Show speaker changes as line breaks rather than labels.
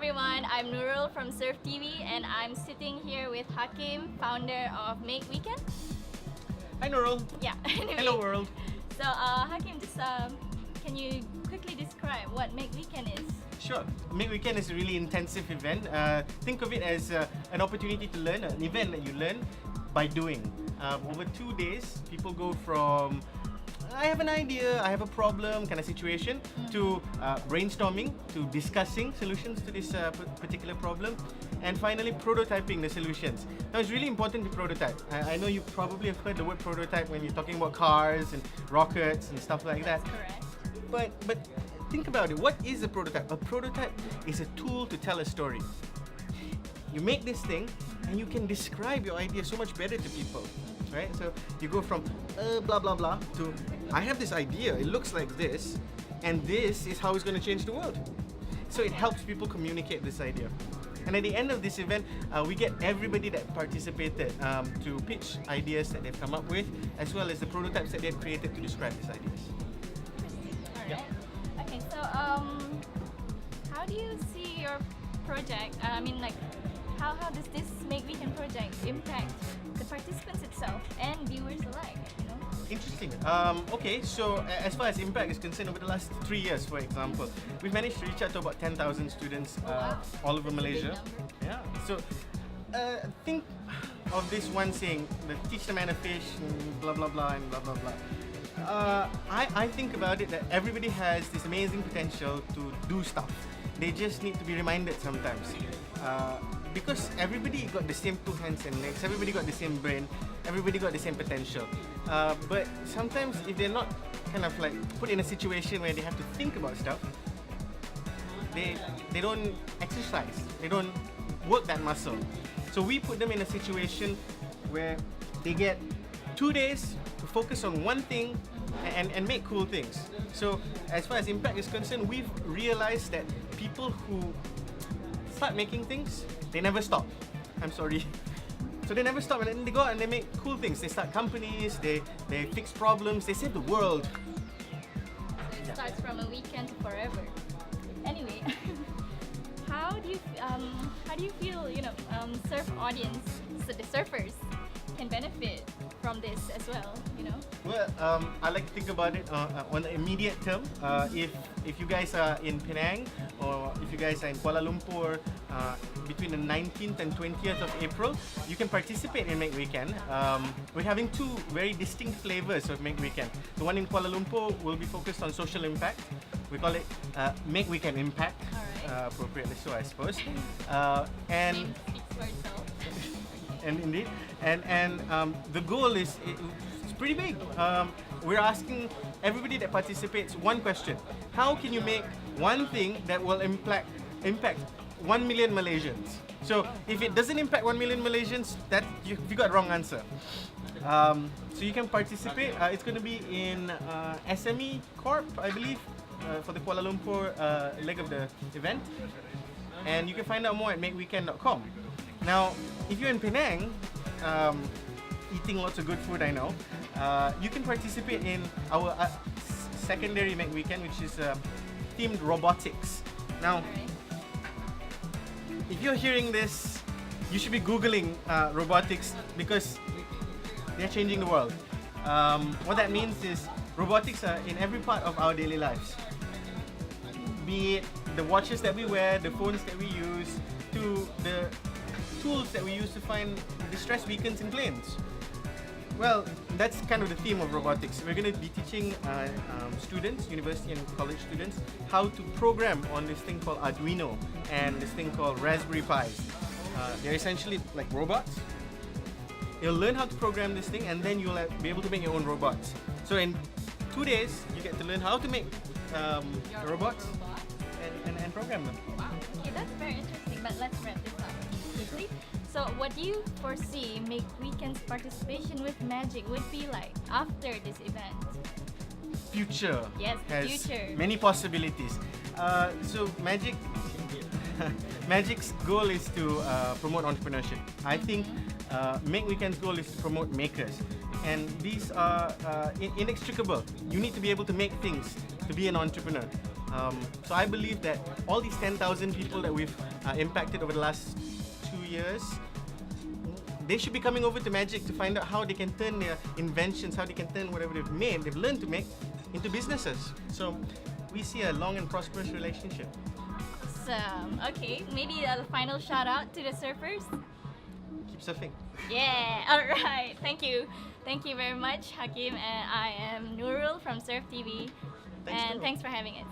everyone, I'm Nurul from Surf TV and I'm sitting here with Hakim, founder of Make Weekend.
Hi Nurul.
Yeah, anyway.
Hello world.
So Hakim, just can you quickly describe what Make Weekend is?
Sure. Make Weekend is a really intensive event. Think of it as an opportunity to learn, an event that you learn by doing. Over 2 days, people go from I have an idea, I have a problem kind of situation to brainstorming, to discussing solutions to this particular problem, and finally prototyping the solutions. Now it's really important to prototype. I know you probably have heard the word prototype when you're talking about cars and rockets and stuff like that.
Correct.
But think about it. What is a prototype? A prototype is a tool to tell a story. You make this thing and you can describe your idea so much better to people, right? So you go from blah blah blah to I have this idea, it looks like this, and this is how it's going to change the world. So it helps people communicate this idea. And at the end of this event, we get everybody that participated to pitch ideas that they've come up with, as well as the prototypes that they've created to describe these ideas.
Alright. Okay, so how do you see your project? How does this Make Weekend project impact the participants itself and viewers alike? You know?
Interesting. Okay, so as far as impact is concerned, over the last 3 years, for example, we've managed to reach out to about 10,000 students all over Malaysia. Yeah. So think of this one saying, teach the man a fish, and blah blah blah and blah blah blah. I think about it that everybody has this amazing potential to do stuff. They just need to be reminded sometimes. Because everybody got the same 2 hands and legs, everybody got the same brain, everybody got the same potential. But sometimes if they're not kind of like put in a situation where they have to think about stuff, they don't exercise, they don't work that muscle. So we put them in a situation where they get 2 days to focus on one thing and make cool things. So as far as impact is concerned, we've realized that people who start making things, they never stop. I'm sorry. So they never stop, and then they go out and they make cool things. They start companies, they fix problems, they save the world.
So it starts from a weekend to forever. Anyway, how do you feel, surf audience, so the surfers can benefit from this as well, you know?
Well, I like to think about it on the immediate term. If you guys are in Penang or if you guys are in Kuala Lumpur between the 19th and 20th of April, you can participate in Make Weekend. We're having 2 very distinct flavors of Make Weekend. The one in Kuala Lumpur will be focused on social impact. We call it Make Weekend Impact, appropriately so, I suppose. And
Name speaks for itself.
and indeed, and the goal is it's pretty big. We're asking everybody that participates one question: how can you make one thing that will impact 1 million Malaysians? So if it doesn't impact 1 million Malaysians, that you got the wrong answer. So you can participate. It's going to be in SME Corp, I believe, for the Kuala Lumpur leg of the event, and you can find out more at makeweekend.com. Now, if you're in Penang, eating lots of good food, I know, you can participate in our secondary Make Weekend, which is themed robotics. Now, if you're hearing this, you should be Googling robotics because they're changing the world. What that means is robotics are in every part of our daily lives. Be it the watches that we wear, the phones that we use, to the tools that we use to find distress beacons in planes. Well, that's kind of the theme of robotics. We're going to be teaching students, university and college students, how to program on this thing called Arduino and this thing called Raspberry Pis. They're essentially like robots. You'll learn how to program this thing, and then you'll be able to make your own robots. So in 2 days, you get to learn how to make robots and program them.
Wow. Okay, that's very interesting. But let's wrap this up quickly. So, what do you foresee Make Weekend's participation with Magic would be like after this event?
Future.
Yes, the
has
future.
many possibilities. So Magic's goal is to promote entrepreneurship. I think Make Weekend's goal is to promote makers, and these are inextricable. You need to be able to make things to be an entrepreneur. So I believe that all these 10,000 people that we've impacted over the last 2 years, they should be coming over to Magic to find out how they can turn their inventions, how they can turn whatever they've learned to make, into businesses. So we see a long and prosperous relationship.
Awesome. Okay, maybe a final shout out to the surfers.
Keep surfing.
Yeah. All right. Thank you. Thank you very much, Hakim. And I am Nurul from Surf TV.
Thanks,
and
Nurul.
thanks for having us.